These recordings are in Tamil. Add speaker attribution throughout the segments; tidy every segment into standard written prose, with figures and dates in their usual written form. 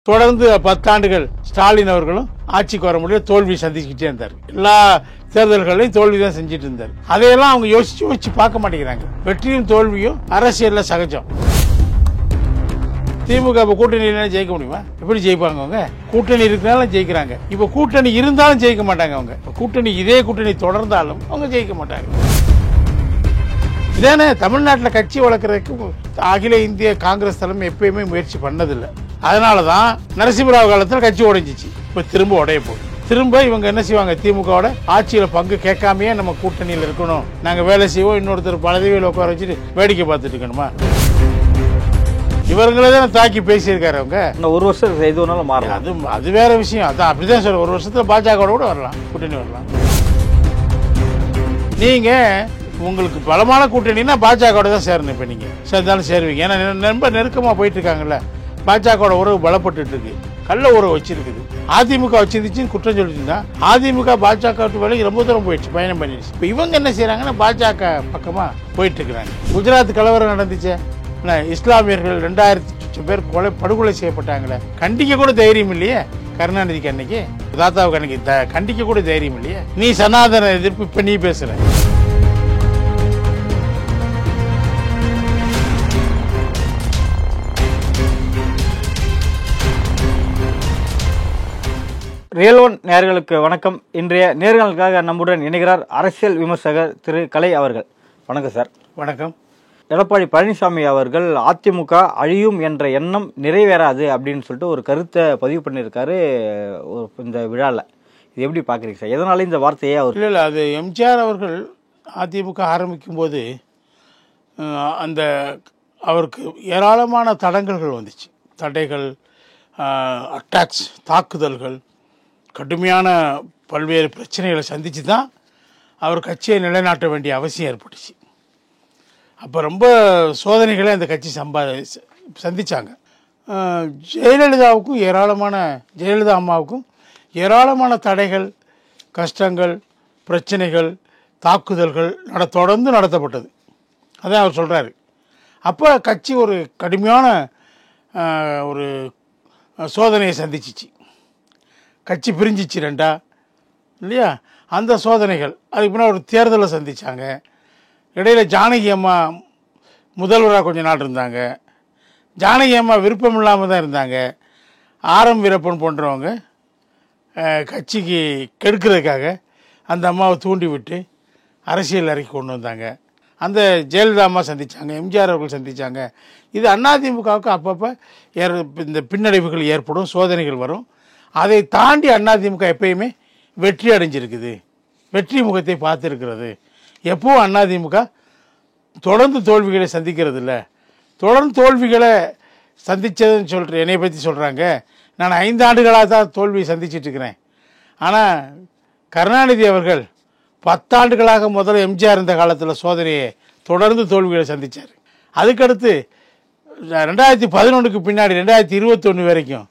Speaker 1: தொடர்ந்து 10 ஆண்டுகள் ஸ்டாலின் அவர்களும் ஆட்சிக்கு வர முடியல, தோல்வி சந்திச்சுக்கிட்டே இருந்தார். எல்லா தேர்தல்களையும் தோல்வி தான் செஞ்சுட்டு இருந்தார். அதையெல்லாம் அவங்க யோசிச்சு பார்க்க மாட்டேங்கிறாங்க. வெற்றியும் தோல்வியும் அரசியல்ல சகஜம். திமுக கூட்டணியில ஜெயிக்க முடியுமா? எப்படி ஜெயிப்பாங்க? அவங்க கூட்டணி இருக்கிறாலும் ஜெயிக்கிறாங்க. இப்ப கூட்டணி இருந்தாலும் ஜெயிக்க மாட்டாங்க. அவங்க கூட்டணி இதே கூட்டணி தொடர்ந்தாலும் அவங்க ஜெயிக்க மாட்டாங்க. இதானே தமிழ்நாட்டில் கட்சி வளர்க்கறதுக்கு அகில இந்திய காங்கிரஸ் தலைமை எப்பயுமே முயற்சி பண்ணதில்லை. அதனாலதான் நரசிம்மராவ் காலத்தில் கட்சி உடைஞ்சிச்சு. இப்ப திரும்ப உடைய போகுது. திரும்ப இவங்க என்ன செய்வாங்க? திமுகவோட ஆட்சியில பங்கு கேட்காமையே நம்ம கூட்டணியில் இருக்கணும், நாங்க வேலை செய்வோம், இன்னொருத்தர் பதவியில் உட்கார வச்சுட்டு வேடிக்கை பார்த்துட்டு இருக்கணுமா? இவர்களே தான் தாக்கி பேசியிருக்காரு. அவங்க
Speaker 2: ஒரு வருஷம் செய்தோனாலும் மாறலாம்.
Speaker 1: அது வேற விஷயம். அதான் அப்படிதான் சொல்ற. ஒரு வருஷத்துல பாஜக கூட வரலாம், கூட்டணி வரலாம். நீங்க உங்களுக்கு பலமான கூட்டணினா பாஜக தான் சேரணும். இப்ப நீங்க சேர்ந்தாலும் சேருவீங்க. ஏன்னா ரொம்ப நெருக்கமா போயிட்டு இருக்காங்கல்ல. பாஜக உறவு பலப்பட்டு இருக்கு, கள்ள உறவு வச்சிருக்குது. அதிமுக வச்சிருந்துச்சுன்னு குற்றம் சொல்லிட்டு அதிமுக பாஜக வேலைக்கு ரொம்ப தூரம் போயிடுச்சு, பயணம் பண்ணிடுச்சு. இப்ப இவங்க என்ன செய்யறாங்கன்னா பாஜக பக்கமா போயிட்டு இருக்கிறாங்க. குஜராத் கலவரம் நடந்துச்சு, இஸ்லாமியர்கள் 2000 பேர் படுகொலை செய்யப்பட்டாங்களே, கண்டிக்க கூட தைரியம் இல்லையே கருணாநிதிக்கு. அன்னைக்கு தாத்தாவுக்கு அன்னைக்கு கண்டிக்க கூட தைரியம் இல்லையே. நீ சனாதன எதிர்ப்பு இப்ப நீ பேசுற.
Speaker 2: ரியல் ஒன் நேயர்களுக்கு வணக்கம். இன்றைய நேர்களுக்காக நம்முடன் இணைகிறார் அரசியல் விமர்சகர் திரு கலை அவர்கள். வணக்கம் சார்.
Speaker 1: வணக்கம்.
Speaker 2: எடப்பாடி பழனிசாமி அவர்கள் அதிமுக அழியும் என்ற எண்ணம் நிறைவேறாது அப்படின்னு சொல்லிட்டு ஒரு கருத்தை பதிவு பண்ணியிருக்காரு இந்த விழாவில். இது எப்படி பார்க்குறீங்க சார்? எதனால இந்த வார்த்தையே அவர்?
Speaker 1: இல்லை, அது எம்ஜிஆர் அவர்கள் அதிமுக ஆரம்பிக்கும் போது அந்த அவருக்கு ஏராளமான தடங்கல்கள் வந்துச்சு. தடைகள், அட்டாக்ஸ், தாக்குதல்கள், கடுமையான பல்வேறு பிரச்சனைகளை சந்தித்து தான் அவர் கட்சியை நிலைநாட்ட வேண்டிய அவசியம் ஏற்பட்டுச்சு. அப்போ ரொம்ப சோதனைகளை அந்த கட்சி சந்தித்தாங்க. ஜெயலலிதா அம்மாவுக்கும் ஏராளமான தடைகள், கஷ்டங்கள், பிரச்சனைகள், தாக்குதல்கள் தொடர்ந்து நடத்தப்பட்டது. அதான் அவர் சொல்கிறாரு. அப்போ கட்சி ஒரு கடுமையான ஒரு சோதனையை சந்திச்சிச்சு. கட்சி பிரிஞ்சிச்சு ரெண்டா இல்லையா? அந்த சோதனைகள். அதுக்கு பின்னாடி ஒரு தேர்தலை சந்தித்தாங்க. இடையில ஜானகி அம்மா முதல்வராக கொஞ்ச நாள் இருந்தாங்க. ஜானகி அம்மா விருப்பம் இல்லாமல் தான் இருந்தாங்க. ஆரம் வீரப்பன் போன்றவங்க கட்சிக்கு கெடுக்கிறதுக்காக அந்த அம்மாவை தூண்டி விட்டு அரசியல் அறிக்கை கொண்டு வந்தாங்க. அந்த ஜெயலலிதா அம்மா சந்தித்தாங்க, எம்ஜிஆர் அவர்கள் சந்தித்தாங்க. இது அதிமுகவுக்கு அப்பப்போ இந்த பின்னடைவுகள் ஏற்படும், சோதனைகள் வரும். அதை தாண்டி அதிமுக எப்பயுமே வெற்றி அடைஞ்சிருக்குது, வெற்றி முகத்தை பார்த்துருக்கிறது. எப்பவும் அதிமுக தொடர்ந்து தோல்விகளை சந்திக்கிறது இல்லை. தொடர்ந்து தோல்விகளை சந்தித்ததுன்னு சொல்கிற என்னை பற்றி சொல்கிறாங்க. நான் 5 ஆண்டுகளாக தான் தோல்வியை சந்திச்சிட்டு இருக்கிறேன். ஆனால் கருணாநிதி அவர்கள் 10 ஆண்டுகளாக முதல்ல எம்ஜிஆர் இருந்த காலத்தில் சோதனையை தொடர்ந்து தோல்விகளை சந்தித்தார். அதுக்கடுத்து 2011க்கு பின்னாடி 2021 வரைக்கும்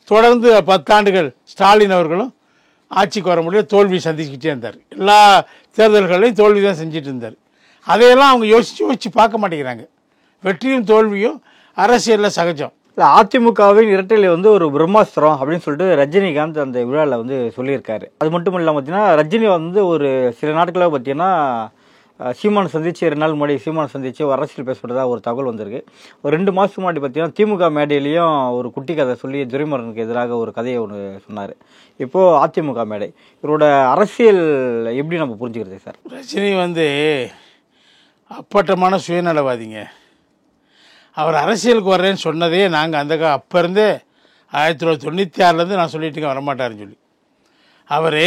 Speaker 1: தொடர்ந்து 10 ஆண்டுகள் ஸ்டாலின் அவர்களும் ஆட்சிக்கு வர முடியல, தோல்வி சந்திச்சுக்கிட்டே இருந்தார். எல்லா தேர்தல்களையும் தோல்வி தான் செஞ்சுட்டு இருந்தார். அதையெல்லாம் அவங்க யோசிச்சு பார்க்க மாட்டேங்கிறாங்க. வெற்றியும் தோல்வியும் அரசியலில் சகஜம்.
Speaker 2: அதிமுகவின் இரட்டையில ஒரு பிரம்மாஸ்திரம் அப்படின்னு சொல்லிட்டு ரஜினிகாந்த் அந்த விழாவில் சொல்லியிருக்காரு. அது மட்டும் இல்லாமல் பார்த்தீங்கன்னா ரஜினி ஒரு சில நாட்களாக பார்த்தீங்கன்னா சீமானை சந்திச்சு 2 நாள் முன்னாடி சீமானை சந்திச்சு ஒரு அரசியல் பேசப்பட்டதாக ஒரு தகவல் வந்திருக்கு. ஒரு 2 மாதத்துக்கு முன்னாடி பார்த்தீங்கன்னா திமுக மேடையிலையும் ஒரு குட்டி கதை சொல்லி துரைமுருகனுக்கு எதிராக ஒரு கதையை ஒன்று சொன்னார். இப்போது அதிமுக மேடை, இவரோட அரசியல் எப்படி நம்ம புரிஞ்சுக்கிறது சார்?
Speaker 1: ரஜினி அப்பட்டமான சுயநலவாதிங்க. அவர் அரசியலுக்கு வர்றேன்னு சொன்னதே நாங்கள் அப்போ இருந்தே 1996 நான் சொல்லிட்டு இருக்கேன் வரமாட்டாருன்னு சொல்லி. அவர்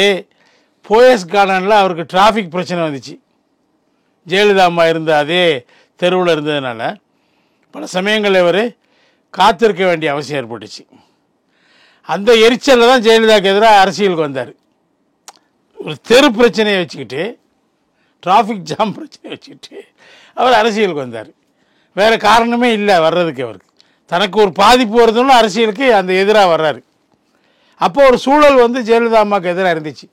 Speaker 1: போயஸ் கார்டனில் அவருக்கு டிராஃபிக் பிரச்சனை வந்துச்சு. ஜெயலலிதா அம்மா இருந்த அதே தெருவில் இருந்ததுனால பல சமயங்களில் அவர் காத்திருக்க வேண்டிய அவசியம் ஏற்பட்டுச்சு. அந்த எரிச்சலில் தான் ஜெயலலிதாவுக்கு எதிராக அரசியலுக்கு வந்தார். ஒரு தெரு பிரச்சனையை வச்சுக்கிட்டு, டிராஃபிக் ஜாம் பிரச்சனையை வச்சுக்கிட்டு அவர் அரசியலுக்கு வந்தார். வேறு காரணமே இல்லை வர்றதுக்கு. அவருக்கு தனக்கு ஒரு பாதிப்பு வருதுன்னு அரசியலுக்கு அந்த எதிராக வர்றாரு. அப்போ ஒரு சூழல் ஜெயலலிதா அம்மாவுக்கு எதிராக இருந்துச்சு.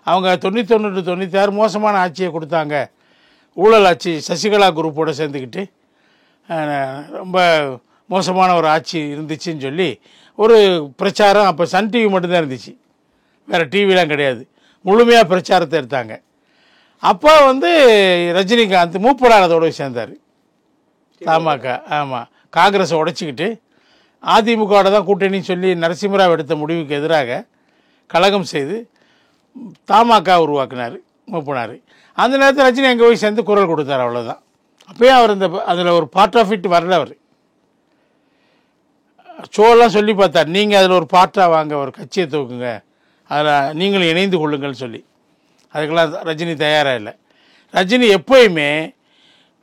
Speaker 1: அவங்க 91 96 மோசமான ஆட்சியை கொடுத்தாங்க, ஊழல் ஆட்சி. சசிகலா குரூப்போடு சேர்ந்துக்கிட்டு ரொம்ப மோசமான ஒரு ஆட்சி இருந்துச்சுன்னு சொல்லி ஒரு பிரச்சாரம். அப்போ சன் டிவி மட்டும்தான் இருந்துச்சு, வேறு டிவிலாம் கிடையாது. முழுமையாக பிரச்சாரத்தை எடுத்தாங்க. அப்போ வந்து ரஜினிகாந்த் மூப்பராளத்தோடு சேர்ந்தார் தமாக. ஆமாம், காங்கிரஸை உடைச்சிக்கிட்டு அதிமுகவோட தான் கூட்டணின்னு சொல்லி நரசிம்மராவ் எடுத்த முடிவுக்கு எதிராக கலகம் செய்து தமாக உருவாக்கினார், மூப்பினார். அந்த நேரத்தில் ரஜினி அங்கே போய் சேர்ந்து குரல் கொடுத்தார், அவ்வளோதான். அப்போயே அவர் இந்த அதில் ஒரு பார்ட் ஆஃப் இட் வரல. அவர் ஷோலாம் சொல்லி பார்த்தார், நீங்கள் அதில் ஒரு பார்ட்டாக வாங்க, ஒரு கட்சியை தூக்குங்க, அதில் நீங்களும் இணைந்து கொள்ளுங்கள்னு சொல்லி. அதுக்கெல்லாம் ரஜினி தயாராக இல்லை. ரஜினி எப்போயுமே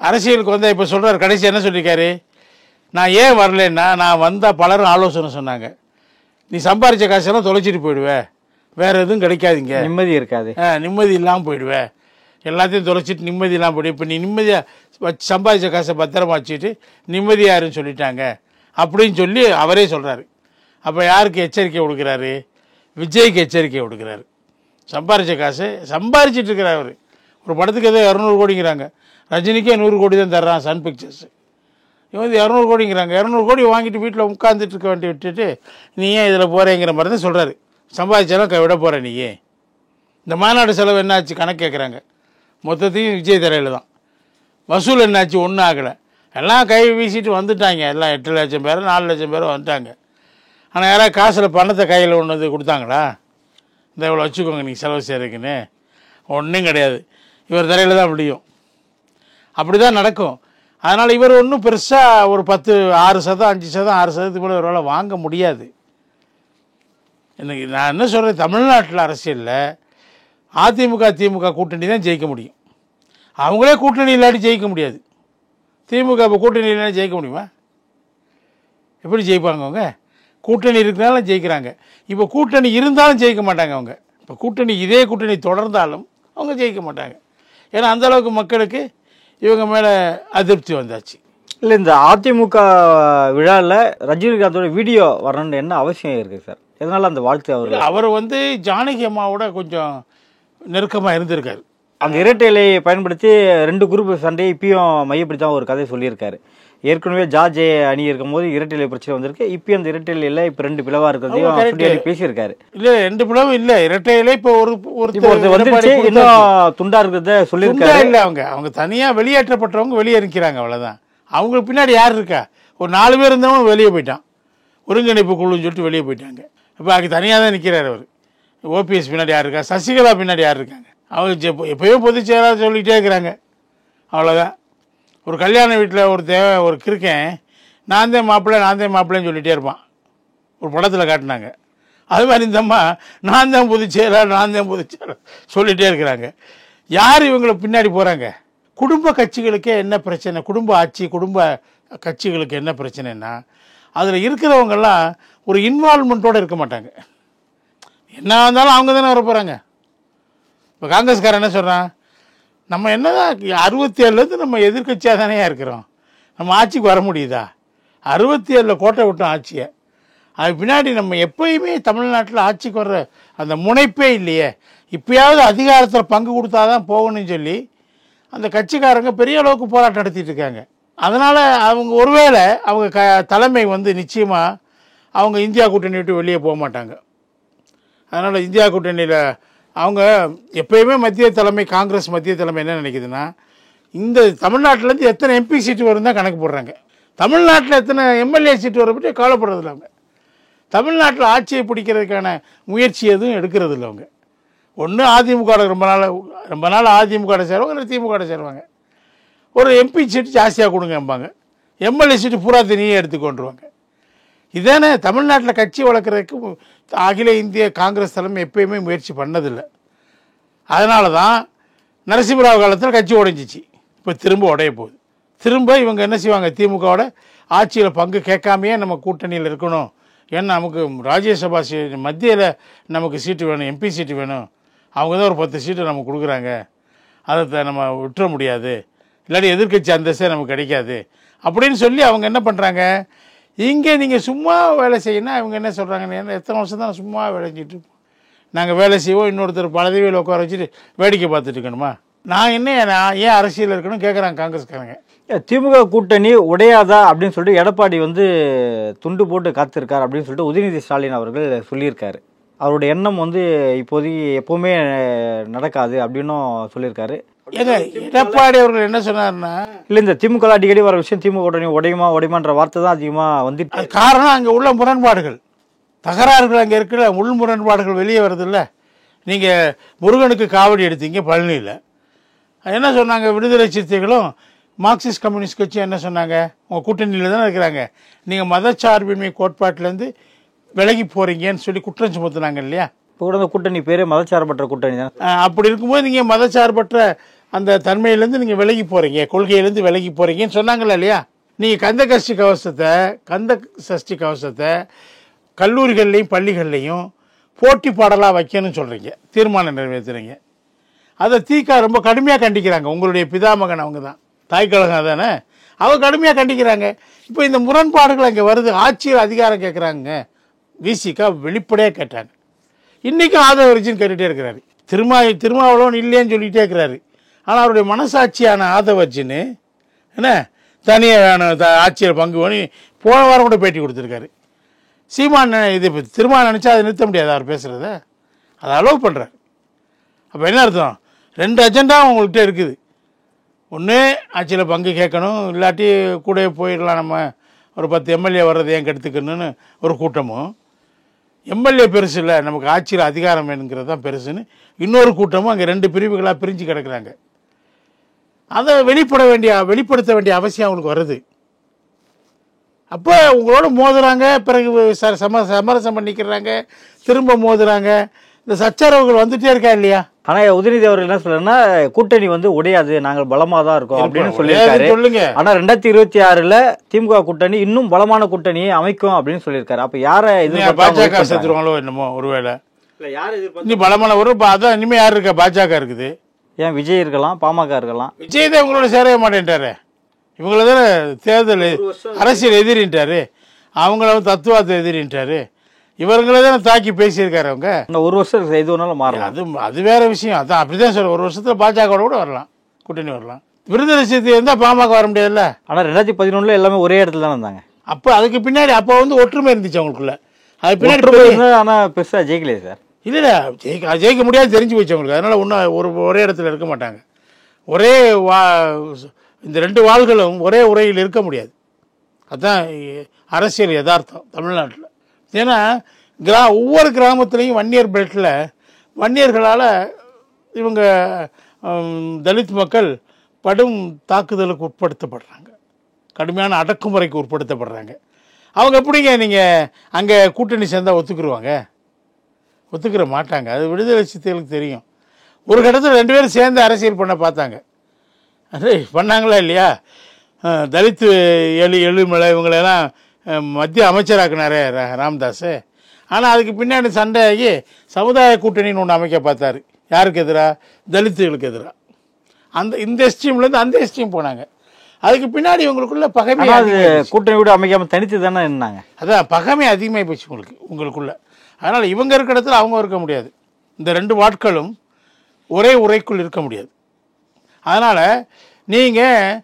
Speaker 1: அரசியலுக்கு வந்தால் இப்போ சொல்கிறார், கடைசி என்ன சொல்லியிருக்காரு, நான் ஏன் வரலன்னா, நான் வந்தால் பலரும் ஆலோசனை சொன்னாங்க, நீ சம்பாரித்த காசெல்லாம் தொலைச்சிட்டு போயிடுவேன், வேறு எதுவும் கிடைக்காதீங்க,
Speaker 2: நிம்மதி இருக்காது,
Speaker 1: நிம்மதி இல்லாமல் போயிடுவேன், எல்லாத்தையும் தொலைச்சிட்டு நிம்மதி இல்லாமல் போய்டு, இப்போ நீ நிம்மதியாக வச்சு சம்பாதிச்ச காசை பத்திரமா வச்சுட்டு நிம்மதியாருன்னு சொல்லிட்டாங்க அப்படின்னு சொல்லி அவரே சொல்கிறாரு. அப்போ யாருக்கு எச்சரிக்கை கொடுக்குறாரு? விஜய்க்கு எச்சரிக்கை கொடுக்குறாரு. சம்பாரித்த காசு சம்பாரிச்சிட்டு இருக்கிறார் அவர். ஒரு படத்துக்கு ஏதோ 200 கோடிங்கிறாங்க, ரஜினிக்கே 100 கோடி தான் தர்றான் சன் பிக்சர்ஸ். இவன் 200 கோடிங்கிறாங்க. 200 கோடி வாங்கிட்டு வீட்டில் உட்காந்துட்டு இருக்க வேண்டி விட்டுட்டு நீ ஏன் இதில் போகிறேங்கிற மாதிரி தான் சொல்கிறாரு. சம்பாதிச்சாலும் விட போகிற நீ ஏன்? இந்த மாநாடு செலவு என்னாச்சு கணக்கு கேட்குறாங்க. மொத்தத்தையும் விஜய் தரையில் தான். வசூல் என்னாச்சு? ஒன்றும் ஆகலை. எல்லாம் கை வீசிட்டு வந்துட்டாங்க. எல்லாம் 8 லட்சம் பேர் 4 லட்சம் பேர் வந்துட்டாங்க. ஆனால் யாராவது காசில் பணத்தை கையில் ஒன்று வந்து கொடுத்தாங்களா? இந்த இவ்வளோ வச்சுக்கோங்க நீங்கள் செலவு செய்கிறதுக்குன்னு? ஒன்றும் கிடையாது. இவர் தரையில் தான் முடியும். அப்படி தான் நடக்கும். அதனால் இவர் ஒன்றும் பெருசாக ஒரு 6%, 5%, 6% கூட ஒரு வேலை வாங்க முடியாது. இன்னைக்கு நான் என்ன சொல்கிறேன், தமிழ்நாட்டில் அரசியலில் அதிமுக திமுக கூட்டணி தான் ஜெயிக்க முடியும். அவங்களே கூட்டணி இல்லாட்டி ஜெயிக்க முடியாது. திமுக இப்போ கூட்டணி இல்லாட்டி ஜெயிக்க முடியுமா? எப்படி ஜெயிப்பாங்க அவங்க? கூட்டணி இருக்கிறனாலும் ஜெயிக்கிறாங்க. இப்போ கூட்டணி இருந்தாலும் ஜெயிக்க மாட்டாங்க அவங்க. இப்போ கூட்டணி இதே கூட்டணி தொடர்ந்தாலும் அவங்க ஜெயிக்க மாட்டாங்க. ஏன்னா அந்தளவுக்கு மக்களுக்கு இவங்க மேலே அதிருப்தி வந்தாச்சு.
Speaker 2: இல்லை, இந்த அதிமுக விழாவில் ரஜினிகாந்தோட வீடியோ வரணும்னு என்ன அவசியம் இருக்குது சார்? எதனால் அந்த வாழ்த்து
Speaker 1: அவர் வந்து ஜானகி அம்மாவோட கொஞ்சம் நெருக்கமாக இருந்திருக்காரு.
Speaker 2: அந்த இரட்டை இலையை பயன்படுத்தி 2 குரூப் சண்டையை இப்பயும் மையப்படுத்தி தான் ஒரு கதை சொல்லியிருக்காரு. ஏற்கனவே ஜார்ஜ் அணி இருக்கும் போது இரட்டை இலை பிரச்சனை வந்திருக்கு. இப்பயும் அந்த இரட்டை இலையில் இப்போ 2 பிளவாக இருக்கிறதையும் பேசியிருக்காரு.
Speaker 1: இல்லை, 2 பிளவு இல்லை, இரட்டை இலை இப்போ ஒரு
Speaker 2: இன்னும் துண்டா இருக்கிறத சொல்லியிருக்காரு.
Speaker 1: இல்லை, அவங்க தனியாக வெளியேற்றப்பட்டவங்க வெளியே இருக்கிறாங்க, அவ்வளோதான். அவங்களுக்கு பின்னாடி யார் இருக்கா? ஒரு 4 பேர் இருந்தவங்க வெளியே போயிட்டான், ஒருங்கிணைப்பு குழுன்னு சொல்லிட்டு வெளியே போயிட்டாங்க. இப்போ அதுக்கு தனியாக தான் நிற்கிறார் அவர். ஓபிஎஸ் பின்னாடி யார் இருக்கா? சசிகலா பின்னாடி யார் இருக்காங்க? அவங்க எப்போயும் பொதுச் செயலாளர் சொல்லிகிட்டே இருக்கிறாங்க, அவ்வளோதான். ஒரு கல்யாண வீட்டில் ஒரு கிறுக்கன் நான் தான் மாப்பிள்ளைன்னு சொல்லிகிட்டே இருப்பான். ஒரு படத்தில் காட்டினாங்க. அது மாதிரி இந்த அம்மா நான் தான் பொதுச் செயலாளர் சொல்லிகிட்டே இருக்கிறாங்க. யார் இவங்களை பின்னாடி போகிறாங்க? குடும்ப கட்சிகளுக்கே என்ன பிரச்சனை? குடும்ப ஆட்சி, குடும்ப கட்சிகளுக்கு என்ன பிரச்சனைன்னா, அதில் இருக்கிறவங்கெல்லாம் ஒரு இன்வால்மெண்ட்டோடு இருக்க மாட்டாங்க. என்ன இருந்தாலும் அவங்க தானே வர போகிறாங்க. இப்போ காங்கிரஸ்காரன் என்ன சொல்கிறான், நம்ம என்ன தான் 67லேருந்து நம்ம எதிர்கட்சியாக தானே இருக்கிறோம், நம்ம ஆட்சிக்கு வர முடியுதா? 67 கோட்டை விட்டோம் ஆட்சியை. அது பின்னாடி நம்ம எப்போயுமே தமிழ்நாட்டில் ஆட்சிக்கு வர்ற அந்த முனைப்பே இல்லையே. இப்போயாவது அதிகாரத்தில் பங்கு கொடுத்தா தான் போகணும்னு சொல்லி அந்த கட்சிக்காரங்க பெரிய அளவுக்கு போராட்டம் நடத்திட்டு இருக்காங்க. அதனால் அவங்க ஒருவேளை அவங்க தலைமை வந்து நிச்சயமாக அவங்க இந்தியா கூட்டணி விட்டு வெளியே போக மாட்டாங்க. அதனால் இந்தியா கூட்டணியில் அவங்க எப்போயுமே மத்திய தலைமை, காங்கிரஸ் மத்திய தலைமை என்ன நினைக்குதுன்னா, இந்த தமிழ்நாட்டிலேருந்து எத்தனை எம்பி சீட்டு வரும் தான் கணக்கு போடுறாங்க. தமிழ்நாட்டில் எத்தனை எம்எல்ஏ சீட்டு வர பற்றி கவலைப்படுறதில்ல அவங்க. தமிழ்நாட்டில் ஆட்சியை பிடிக்கிறதுக்கான முயற்சி எதுவும் எடுக்கிறது இல்லை அவங்க. ஒன்று அதிமுக ரொம்ப நாள் அதிமுக சேருவாங்க, இல்லை திமுக சேருவாங்க. ஒரு எம்பி சீட்டு ஜாஸ்தியாக கொடுங்கம்பாங்க, எம்எல்ஏ சீட்டு பூரா தனியே எடுத்துக்கொண்டுருவாங்க. இதானே தமிழ்நாட்டில் கட்சி வளர்க்குறதுக்கு அகில இந்திய காங்கிரஸ் தலைமை எப்பயுமே முயற்சி பண்ணதில்லை. அதனால தான் நரசிம்மராவ் காலத்தில் கட்சி உடைஞ்சிச்சு, இப்போ திரும்ப உடைய போகுது. திரும்ப இவங்க என்ன செய்வாங்க, திமுகவோட ஆட்சியில் பங்கு கேட்காமையே நம்ம கூட்டணியில் இருக்கணும், ஏன்னா நமக்கு ராஜ்யசபா மத்தியில் நமக்கு சீட்டு வேணும், எம்பி சீட்டு வேணும், அவங்க தான் ஒரு 10 சீட்டு நமக்கு கொடுக்குறாங்க, அதை நம்ம விட்டுற முடியாது, இல்லாட்டி எதிர்கட்சி அந்தஸ்தே நமக்கு கிடைக்காது அப்படின்னு சொல்லி அவங்க என்ன பண்ணுறாங்க, இங்கே நீங்கள் சும்மா வேலை செய்யணும். அவங்க என்ன சொல்கிறாங்க, எத்தனை வருஷம் தான் சும்மா வேலை செஞ்சுட்டு நாங்கள் வேலை செய்வோம், இன்னொருத்தர் பதவியில் உட்கார வச்சுட்டு வேடிக்கை பார்த்துட்டு இருக்கணுமா? நான் ஏன் அரசியல் இருக்கணும் கேட்குறாங்க காங்கிரஸ்காரங்க.
Speaker 2: திமுக கூட்டணி உடையாதா அப்படின்னு சொல்லிட்டு எடப்பாடி வந்து துண்டு போட்டு காத்திருக்கார் அப்படின்னு சொல்லிட்டு உதயநிதி ஸ்டாலின் அவர்கள் சொல்லியிருக்காரு. அவருடைய எண்ணம் வந்து இப்போதைக்கு எப்பவுமே நடக்காது அப்படின்னும் சொல்லியிருக்காரு.
Speaker 1: எடப்பாடி அவர்கள் என்ன சொன்னார்னா,
Speaker 2: இல்லை இந்த திமுக அடிக்கடி வர விஷயம் திமுக கூட்டணி உடையுமான்ற வார்த்தை தான் அதிகமாக வந்துட்டு.
Speaker 1: காரணம் அங்கே உள்ள முரண்பாடுகள், தகராறுகள் அங்கே இருக்கிற உள் முரண்பாடுகள் வெளியே வருதில்ல. நீங்கள் முருகனுக்கு காவடி எடுத்தீங்க பழனியில், என்ன சொன்னாங்க விடுதலை சிறுத்தைகளும் மார்க்சிஸ்ட் கம்யூனிஸ்ட் கட்சியும் என்ன சொன்னாங்க, உங்கள் கூட்டணியில் தானே இருக்கிறாங்க, நீங்கள் மதச்சார்பின்மை கோட்பாட்டிலேருந்து விலகி போகிறீங்கன்னு சொல்லி குற்றம் சுமத்துனாங்க இல்லையா.
Speaker 2: இப்போ கூட அந்த கூட்டணி பேர் மதச்சார்பற்ற கூட்டணி தான்.
Speaker 1: அப்படி இருக்கும்போது நீங்கள் மதச்சார்பற்ற அந்த தன்மையிலேருந்து நீங்கள் விலகி போகிறீங்க, கொள்கையிலேருந்து விலகி போகிறீங்கன்னு சொன்னாங்கல்ல இல்லையா. நீங்கள் கந்த சஷ்டி கவசத்தை கல்லூரிகள்லையும் பள்ளிகள்லையும் போட்டி பாடலாக வைக்கணும்னு சொல்கிறீங்க, தீர்மானம் நிறைவேற்றுறீங்க. அதை தீகா ரொம்ப கடுமையாக கண்டிக்கிறாங்க. உங்களுடைய பிதாமகன் அவங்க தான், தாய் கழகம் தானே, அவங்க கடுமையாக கண்டிக்கிறாங்க. இப்போ இந்த முரண்பாடுகள் அங்கே வருது. ஆட்சியில் அதிகாரம் கேட்குறாங்க, விசிகா வெளிப்படையாக கேட்டாங்க. இன்றைக்கும் ஆதவர்ஜின்னு கேட்டுகிட்டே இருக்கிறாரு. திருமாவளவன் இல்லைன்னு சொல்லிகிட்டே இருக்கிறாரு. ஆனால் அவருடைய மனசாட்சியான ஆதவர்ஜின்னு என்ன தனியாக ஆட்சியில் பங்கு பண்ணி போன வாரம் கூட பேட்டி கொடுத்துருக்காரு. சீமான் இது திருமாவளவன் நினச்சா அதை நிறுத்த முடியாது, அவர் பேசுகிறத அதை அலோவ் பண்ணுறாரு. அப்போ என்ன அர்த்தம், 2 அஜெண்டா உங்கள்கிட்ட இருக்குது. ஒன்று ஆட்சியில் பங்கு கேட்கணும், இல்லாட்டி கூட போயிடலாம், நம்ம ஒரு 10 எம்எல்ஏ வர்றது ஏன் கெடுத்துக்கணும்னு ஒரு கூட்டமும், எம்எல்ஏ பெருசு இல்லை நமக்கு ஆட்சியில் அதிகாரம் வேணுங்கிறது தான் பெருசுன்னு இன்னொரு கூட்டமும் அங்கே 2 பிரிவுகளாக பிரிஞ்சு கிடக்குறாங்க. அதை வெளிப்படுத்த வேண்டிய அவசியம் அவங்களுக்கு வருது. அப்போ உங்களோட மோதுறாங்க, பிறகு சமரசம் பண்ணிக்கிறாங்க, திரும்ப மோதுறாங்க. இந்த சச்சரவுகள் வந்துட்டே இருக்கா இல்லையா.
Speaker 2: ஆனால் உதயநிதி அவர்கள் என்ன சொல்றாருன்னா, கூட்டணி வந்து உடையாது, நாங்கள் பலமாக தான் இருக்கோம் அப்படின்னு சொல்லியிருக்காரு.
Speaker 1: சொல்லுங்க.
Speaker 2: ஆனால் 2026 திமுக கூட்டணி இன்னும் பலமான கூட்டணியை அமைக்கும் அப்படின்னு சொல்லியிருக்காரு. அப்போ யாரை
Speaker 1: பாஜக சேர்த்துருவாங்களோ என்னமோ ஒருவேளை. இன்னும் பலமான ஒரு அதான் இனிமேல் யார் இருக்கா, பாஜக இருக்குது.
Speaker 2: ஏன் விஜய் இருக்கலாம், பாமக இருக்கலாம்.
Speaker 1: விஜய் தான் இவங்களோட சேரவே மாட்டேன்ட்டாரு. இவங்கள தானே தேர்தல் அரசியல் எதிரின்ட்டாரு, அவங்கள தத்துவார்த்த எதிரின்ட்டாரு. இவங்களே தானே தாக்கி பேசியிருக்காரு. அவங்க
Speaker 2: இன்னும் 1 வருஷம் இது ஒன்றாலும் மாறலாம்,
Speaker 1: அது வேற விஷயம். அதான் அப்படிதான் சொல்ற, 1 வருஷத்துல பாஜக கூட வரலாம், கூட்டணி வரலாம். விருதுநகர் சிறுத்தை இருந்தால் பாமக வர முடியாதுல்ல.
Speaker 2: ஆனால் 2011 எல்லாமே ஒரே இடத்துல தானே இருந்தாங்க.
Speaker 1: அப்போ அதுக்கு பின்னாடி அப்போ வந்து ஒற்றுமை இருந்துச்சு அவங்களுக்குள்ள. அது பின்னாடி
Speaker 2: ஆனால் பெருசாக ஜெயிக்கலையே சார்.
Speaker 1: இல்லை ஜெயிக்க முடியாது தெரிஞ்சு போச்சு அவங்களுக்கு. அதனால ஒன்றும் ஒரே இடத்துல இருக்க மாட்டாங்க. இந்த 2 வாள்களும் ஒரே உரையில் இருக்க முடியாது. அதுதான் அரசியல் யதார்த்தம் தமிழ்நாட்டில். ஏன்னா ஒவ்வொரு கிராமத்துலேயும் வன்னியர் பெல்ட்டில் வன்னியர்களால் இவங்க தலித் மக்கள் படும் தாக்குதலுக்கு உட்படுத்தப்படுறாங்க, கடுமையான அடக்குமுறைக்கு உட்படுத்தப்படுறாங்க. அவங்க எப்படிங்க நீங்கள் அங்கே கூட்டணி சேர்ந்தால் ஒத்துக்கிற மாட்டாங்க. அது விடுதலை சிறுத்தைகளுக்கு தெரியும். ஒரு கட்டத்தில் 2 பேரும் சேர்ந்து அரசியல் பண்ண பார்த்தாங்க, பண்ணாங்களா இல்லையா. தலித்து எழுமலை இவங்களெல்லாம் மத்திய அமைச்சராக்குனாரே ராமதாஸ். ஆனால் அதுக்கு பின்னாடி சண்டையாகி சமுதாய கூட்டணின்னு ஒன்று அமைக்க பார்த்தாரு. யாருக்கு எதிராக, தலித்துகளுக்கு எதிராக. இந்த எஸ்ட்ரீம்லேருந்து அந்த எஸ்ட்ரீம் போனாங்க. அதுக்கு பின்னாடி இவங்களுக்குள்ள பகைமை,
Speaker 2: கூட்டணி கூட அமைக்காமல் தனித்து தானே இருந்தாங்க.
Speaker 1: அதான் பகைமை அதிகமாக போச்சு உங்களுக்குள்ள. அதனால் இவங்க இருக்கிற இடத்துல அவங்க இருக்க முடியாது. இந்த 2 வாட்களும் ஒரே உரைக்குள் இருக்க முடியாது. அதனால் நீங்கள்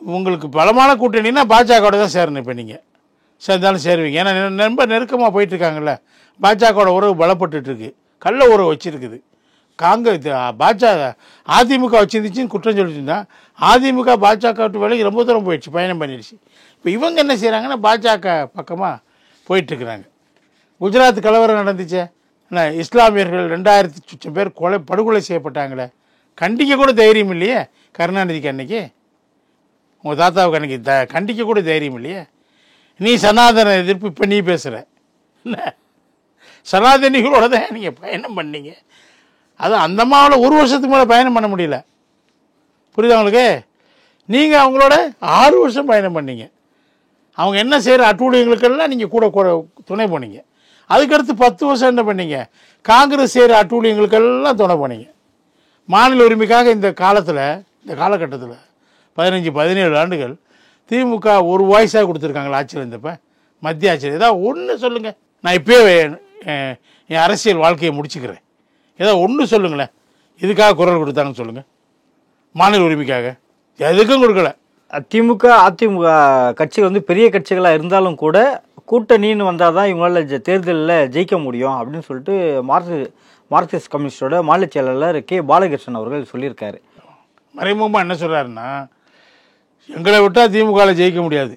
Speaker 1: உங்களுக்கு பலமான கூட்டணின்னா பாஜகவோட தான் சேரணும். இப்போ நீங்கள் சேர்ந்தாலும் சேருவீங்க. ஏன்னா ரொம்ப நெருக்கமாக போயிட்டுருக்காங்கல்ல. பாஜகவோட உறவு பலப்பட்டுருக்கு, கள்ள உறவு வச்சுருக்குது. பாஜக அதிமுக வச்சுருந்துச்சின்னு குற்றம் சொல்லிட்டுருந்தா, அதிமுக பாஜக விட்டு வேலைக்கு ரொம்ப தூரம் போயிடுச்சு, பயணம் பண்ணிடுச்சு. இப்போ இவங்க என்ன செய்கிறாங்கன்னா பாஜக பக்கமாக போயிட்டுருக்குறாங்க. குஜராத் கலவரம் நடந்துச்சே, இஸ்லாமியர்கள் 2000 பேர் படுகொலை செய்யப்பட்டாங்களே, கண்டிக்க கூட தைரியம் இல்லையே கருணாநிதிக்கு அன்னைக்கு. உங்கள் தாத்தாவுக்கு அன்னைக்கு கண்டிக்க கூட தைரியம் இல்லையே. நீ சனாதன எதிர்ப்பு இப்போ நீ பேசுகிற என்ன, சனாதனிகளோட தான் நீங்கள் பயணம் பண்ணீங்க. அது அந்த அம்மாவில் 1 வருஷத்துக்கு மேலே பயணம் பண்ண முடியல, புரியுது அவங்களுக்கு. நீங்கள் அவங்களோட 6 வருஷம் பயணம் பண்ணீங்க. அவங்க என்ன செய்கிற அட்டூழியங்களுக்கெல்லாம் நீங்கள் கூட துணை போனீங்க. அதுக்கடுத்து 10 வருஷம் என்ன பண்ணீங்க, காங்கிரஸ் செய்கிற அட்டூழியங்களுக்கெல்லாம் துணை போனீங்க. மாநில உரிமைக்காக இந்த காலகட்டத்தில் 15-17 ஆண்டுகள் திமுக ஒரு வாய்ஸாக கொடுத்துருக்காங்களா ஆட்சியில் இருந்தப்போ, மத்திய ஆட்சியில். ஏதாவது ஒன்று சொல்லுங்கள், நான் இப்போயே என் அரசியல் வாழ்க்கையை முடிச்சுக்கிறேன். ஏதாவது ஒன்று சொல்லுங்களேன், இதுக்காக குரல் கொடுத்தாங்கன்னு சொல்லுங்கள். மாநில உரிமைக்காக எதுக்கும் கொடுக்கல.
Speaker 2: திமுக அதிமுக கட்சி வந்து பெரிய கட்சிகளாக இருந்தாலும் கூட கூட்டணின்னு வந்தால் தான் இவங்களால தேர்தலில் ஜெயிக்க முடியும் அப்படின்னு சொல்லிட்டு மார்க்சிஸ்ட் கம்யூனிஸ்டோட மாநில செயலாளர் கே பாலகிருஷ்ணன் அவர்கள் சொல்லியிருக்காரு.
Speaker 1: மறைமுகமாக என்ன சொல்கிறாருன்னா, எங்களை விட்டால் திமுகவில் ஜெயிக்க முடியாது,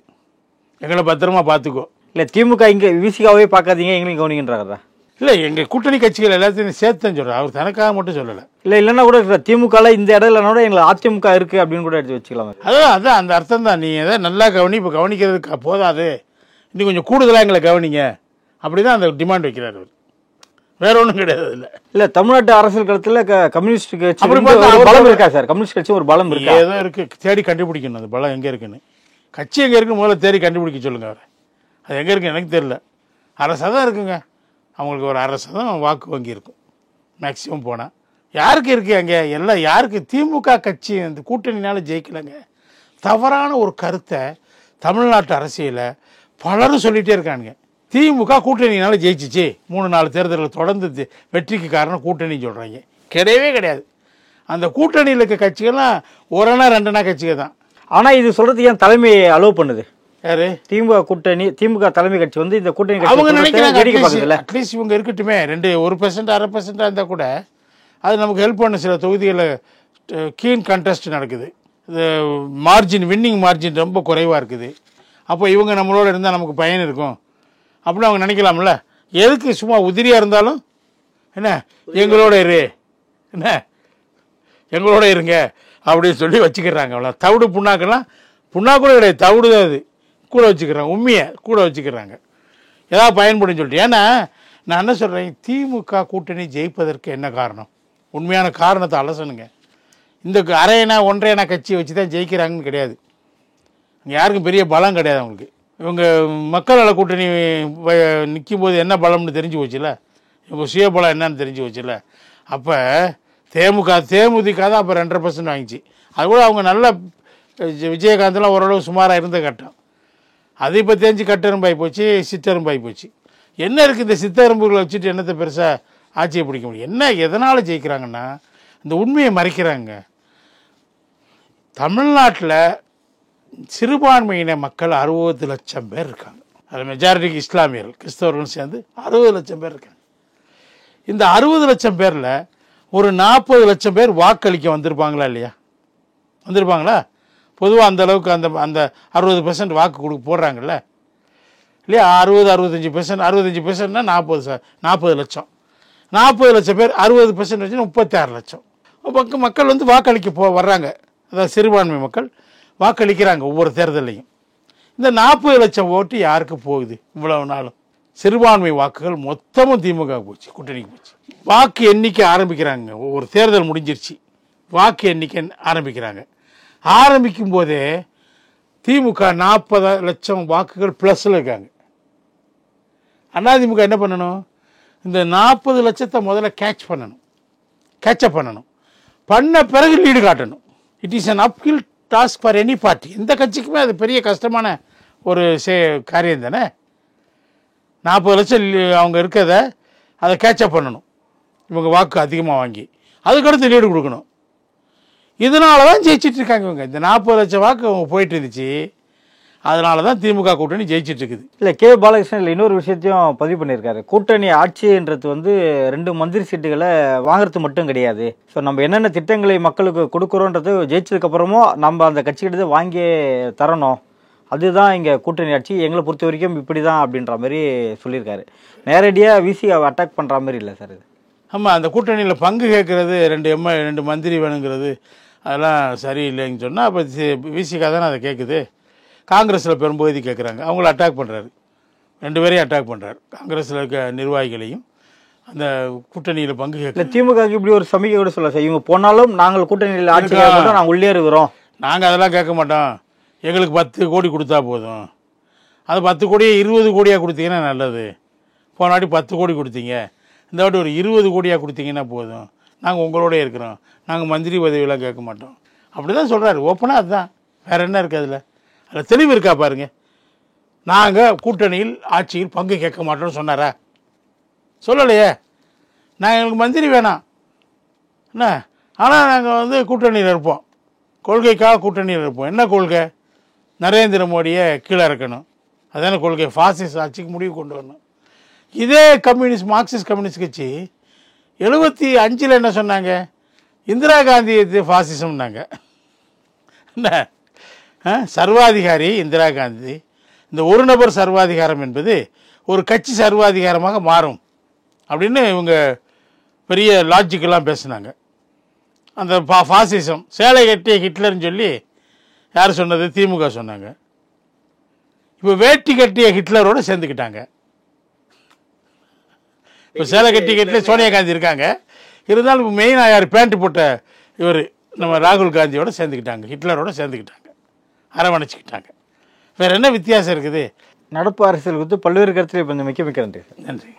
Speaker 1: எங்களை பத்திரமா பார்த்துக்கோ.
Speaker 2: இல்லை திமுக இங்கே விசிகாவே பார்க்காதீங்க எங்களையும் கவனிக்கின்றாரா?
Speaker 1: இல்லை, எங்கள் கூட்டணி கட்சிகள் எல்லாத்தையும் சேர்த்துன்னு சொல்கிறார், அவர் தனக்காக மட்டும் சொல்லலை.
Speaker 2: இல்லை இல்லைன்னா கூட திமுகவில் இந்த இடத்துலனோட எங்களை அதிமுக இருக்குது அப்படின்னு கூட எடுத்து வச்சுக்கலாம்.
Speaker 1: அதான் அந்த அர்த்தம் தான். நீ எதாவது நல்லா கவனி, இப்போ கவனிக்கிறதுக்கு போதாது, இன்னும் கொஞ்சம் கூடுதலாக எங்களை கவனிங்க, அப்படி தான் அந்த டிமாண்ட் வைக்கிறார் அவர், வேற ஒன்றும் கிடையாது. இல்லை
Speaker 2: தமிழ்நாட்டு அரசியல் களத்தில் கம்யூனிஸ்ட் கட்சி பலம் இருக்கா சார்? கம்யூனிஸ்ட் கட்சி ஒரு பலம் இருக்கு,
Speaker 1: ஏதோ இருக்கு, தேடி கண்டுபிடிக்கணும் அந்த பலம் எங்கே இருக்குன்னு. கட்சி எங்கே இருக்குன்னு முதல்ல தேடி கண்டுபிடிக்க சொல்லுங்க அவர். அது எங்கே இருக்கு எனக்கு தெரியல. அரசாக தான் இருக்குங்க, அவங்களுக்கு ஒரு அரசாக தான் வாக்கு வங்கி இருக்கும் மேக்சிமம். போனால் யாருக்கு இருக்குது அங்கே எல்லாம்? யாருக்கு? திமுக கட்சி அந்த கூட்டணினால ஜெயிக்கலைங்க. தவறான ஒரு கருத்தை தமிழ்நாட்டு அரசியலை பலரும் சொல்லிகிட்டே இருக்கானுங்க. திமுக கூட்டணினால ஜெயிச்சிச்சு, 3-4 தேர்தலில் தொடர்ந்து வெற்றிக்கு காரணம் கூட்டணின்னு சொல்கிறாங்க. கிடையவே கிடையாது. அந்த கூட்டணியில் இருக்க கட்சிகள்லாம் ஒரணா 2 கட்சிகள் தான்.
Speaker 2: ஆனால் இது சொல்கிறது ஏன் தலைமை அலோவ் பண்ணுது?
Speaker 1: யாரு?
Speaker 2: திமுக கூட்டணி, திமுக தலைமை கட்சி வந்து இந்த கூட்டணி
Speaker 1: அவங்க நினைக்கிறாங்க அட்லீஸ்ட் இவங்க இருக்கட்டுமே, 1% 1.5% இருந்தால் கூட அது நமக்கு ஹெல்ப் பண்ண. சில தொகுதிகளில் கீன் கண்டெஸ்ட் நடக்குது, இது மார்ஜின், வின்னிங் மார்ஜின் ரொம்ப குறைவாக இருக்குது. அப்போ இவங்க நம்மளோட இருந்தால் நமக்கு பயன் இருக்கும் அப்படின்னு அவங்க நினைக்கலாம்ல. எதுக்கு சும்மா உதிரியாக இருந்தாலும் என்ன எங்களோட இரு, என்ன எங்களோட இருங்க அப்படின்னு சொல்லி வச்சுக்கிறாங்க. அவ்வளோ தவிடு புண்ணாக்கெல்லாம் புண்ணாக்கூட கிடையாது, தவிடு தான் அது கூட வச்சுக்கிறாங்க, உண்மையை கூட வச்சுக்கிறாங்க, ஏதாவது பயன்படும் சொல்லிட்டு. ஏன்னா நான் என்ன சொல்கிறேன், திமுக கூட்டணி ஜெயிப்பதற்கு என்ன காரணம், உண்மையான காரணத்தை அலசணுங்க. இந்த அரையணா 1.5 கட்சியை வச்சு தான் ஜெயிக்கிறாங்கன்னு கிடையாது. இங்கே யாருக்கும் பெரிய பலம் கிடையாது அவங்களுக்கு. இவங்க மக்கள் நல கூட்டணி நிற்கும் போது என்ன பலம்னு தெரிஞ்சு போச்சுல, இவங்க சுயபலம் என்னன்னு தெரிஞ்சு போச்சுல. அப்போ தேமுதிக தான் அப்போ 2.5% வாங்கிச்சு. அது கூட அவங்க நல்ல விஜயகாந்தெலாம் ஓரளவு சுமாராக இருந்த கட்டம். அது இப்போ தெரிஞ்சு கட்டெரும்பாகி போச்சு, சித்தெரும்பாகி போச்சு. என்ன இருக்குது இந்த சித்தெரும்புகளை வச்சுட்டு என்னத்தை பெருசாக ஆட்சியை பிடிக்க முடியும்? என்ன எதனால் ஜெயிக்கிறாங்கன்னா இந்த உண்மையை மறைக்கிறாங்க. தமிழ்நாட்டில் சிறுபான்மையின மக்கள் 60 லட்சம் பேர் இருக்காங்க. அது மெஜாரிட்டிக்கு இஸ்லாமியர்கள் கிறிஸ்தவர்கள் சேர்ந்து 60 லட்சம் பேர் இருக்காங்க. இந்த 60 லட்சம் பேரில் ஒரு 40 லட்சம் பேர் வாக்களிக்க வந்திருப்பாங்களா இல்லையா? வந்திருப்பாங்களா? பொதுவாக அந்த அளவுக்கு அந்த 60% வாக்கு போடுறாங்கல்ல இல்லையா? 60-65%, 65%னா 40 லட்சம், 40 லட்சம் பேர் 60% வச்சு 36 லட்சம் மக்கள் வந்து வாக்களிக்க வர்றாங்க. அதாவது சிறுபான்மை மக்கள் வாக்களிக்கிறாங்க ஒவ்வொரு தேர்தலையும். இந்த 40 லட்சம் ஓட்டு யாருக்கு போகுது? இவ்வளவு நாளும் சிறுபான்மை வாக்குகள் மொத்தமும் திமுக போச்சு, கூட்டணிக்கு போச்சு. வாக்கு எண்ணிக்கை ஆரம்பிக்கிறாங்க, ஒவ்வொரு தேர்தல் முடிஞ்சிருச்சு, வாக்கு எண்ணிக்கை ஆரம்பிக்கிறாங்க. ஆரம்பிக்கும் போதே திமுக 40 லட்சம் வாக்குகள் ப்ளஸில் இருக்காங்க. அதிமுக என்ன பண்ணணும்? இந்த 40 லட்சத்தை முதல்ல கேட்சப் பண்ணணும். பண்ண பிறகு லீடு காட்டணும். It is an அப்ஹில் task for any party. எந்த கட்சிக்குமே அது பெரிய கஷ்டமான ஒரு காரியம் தானே. 40 லட்சம் அவங்க இருக்கிறத அதை கேட்சப் பண்ணணும், இவங்க வாக்கு அதிகமாக வாங்கி அதுக்கடுத்து லீடு கொடுக்கணும். இதனால தான் ஜெயிச்சிட்டு இருக்காங்க இவங்க. இந்த 40 லட்சம் வாக்கு அவங்க போயிட்டு இருந்துச்சு, அதனால தான் திமுக கூட்டணி ஜெயிச்சிட்டு இருக்குது.
Speaker 2: இல்லை கே பாலகிருஷ்ணன் இன்னொரு விஷயத்தையும் பதிவு பண்ணியிருக்காரு. கூட்டணி ஆட்சின்றது வந்து 2 மந்திரி சீட்டுகளை வாங்குறது மட்டும் கிடையாது. ஸோ நம்ம என்னென்ன திட்டங்களை மக்களுக்கு கொடுக்குறோன்றது ஜெயிச்சதுக்கப்புறமும் நம்ம அந்த கட்சிக்கிட்ட வாங்கி தரணும், அதுதான் இங்கே கூட்டணி ஆட்சி, எங்களை பொறுத்த வரைக்கும் இப்படி தான் அப்படின்ற மாதிரி சொல்லியிருக்காரு. நேரடியாக விசியை அட்டாக் பண்ணுற மாதிரி இல்லை சார் இது.
Speaker 1: ஆமாம், அந்த கூட்டணியில் பங்கு கேட்குறது 2 மந்திரி வேணுங்கிறது அதெல்லாம் சரியில்லைன்னு சொன்னால் அப்போ விசிகா தானே அதை கேட்குது. காங்கிரஸில் பெரும்பகுதி கேட்குறாங்க, அவங்கள அட்டாக் பண்ணுறாரு, 2 பேரையும் அட்டாக் பண்ணுறாரு, காங்கிரஸில் இருக்க நிர்வாகிகளையும் அந்த கூட்டணியில் பங்கு கேட்கல.
Speaker 2: திமுகவுக்கு இப்படி ஒரு சமிக்கை கூட சொல்ல சார், இவங்க போனாலும் நாங்கள் கூட்டணியில் ஆட்சி நாங்கள் உள்ளே இருக்கிறோம்,
Speaker 1: நாங்கள் அதெல்லாம் கேட்க மாட்டோம், எங்களுக்கு 10 கோடி கொடுத்தா போதும், அது 10 கோடியே 20 கோடியாக கொடுத்தீங்கன்னா நல்லது, போன வாட்டி 10 கோடி கொடுத்தீங்க, இந்த வாட்டி ஒரு 20 கோடியாக கொடுத்தீங்கன்னா போதும், நாங்கள் உங்களோட இருக்கிறோம், நாங்கள் மந்திரி பதவியெல்லாம் கேட்க மாட்டோம், அப்படி தான் சொல்கிறாரு. ஓப்பனாக அதுதான், வேறு என்ன இருக்குது அதில்? அதில் தெளிவு இருக்கா பாருங்க. நாங்கள் கூட்டணியில் ஆட்சியில் பங்கு கேட்க மாட்டோம்னு சொன்னாரா? சொல்லலையே. நாங்கள் எங்களுக்கு மந்திரி வேணாம் என்ன, ஆனால் நாங்கள் வந்து கூட்டணியில் இருப்போம், கொள்கைக்காக கூட்டணியில் இருப்போம். என்ன கொள்கை? நரேந்திர மோடியை கீழே இறக்கணும். அதான கொள்கை. ஃபாசிஸ்ட் ஆட்சிக்கு முடிவு கொண்டு வரணும். இதே கம்யூனிஸ்ட் மார்க்சிஸ்ட் கம்யூனிஸ்ட் கட்சி 75 என்ன சொன்னாங்க? இந்திரா காந்தி ஃபாசிசம்னாங்க. என்ன சர்வாதிகாரி இந்திரா காந்தி. இந்த ஒரு நபர் சர்வாதிகாரம் என்பது ஒரு கட்சி சர்வாதிகாரமாக மாறும் அப்படின்னு இவங்க பெரிய லாஜிக்கெல்லாம் பேசுனாங்க. அந்த ஃபாசிசம் சேலை கட்டிய ஹிட்லர்னு சொல்லி யார் சொன்னது? திமுக சொன்னாங்க. இப்போ வேட்டி கட்டிய ஹிட்லரோடு சேர்ந்துக்கிட்டாங்க. இப்போ சேலை கட்டிய ஹிட்லர் சோனியா காந்தி இருக்காங்க. இருந்தாலும் இப்போ மெயினாக யார் பேண்ட் போட்ட இவர் நம்ம ராகுல் காந்தியோடு சேர்ந்துக்கிட்டாங்க, ஹிட்லரோடு சேர்ந்துக்கிட்டாங்க, அரவணைச்சிக்கிட்டாங்க. வேறு என்ன வித்தியாசம் இருக்குது?
Speaker 2: நடப்பு அரசியல் குறித்து பல்வேறு கருத்தில் இப்போ இந்த மிக்க நன்றி.
Speaker 1: நன்றி.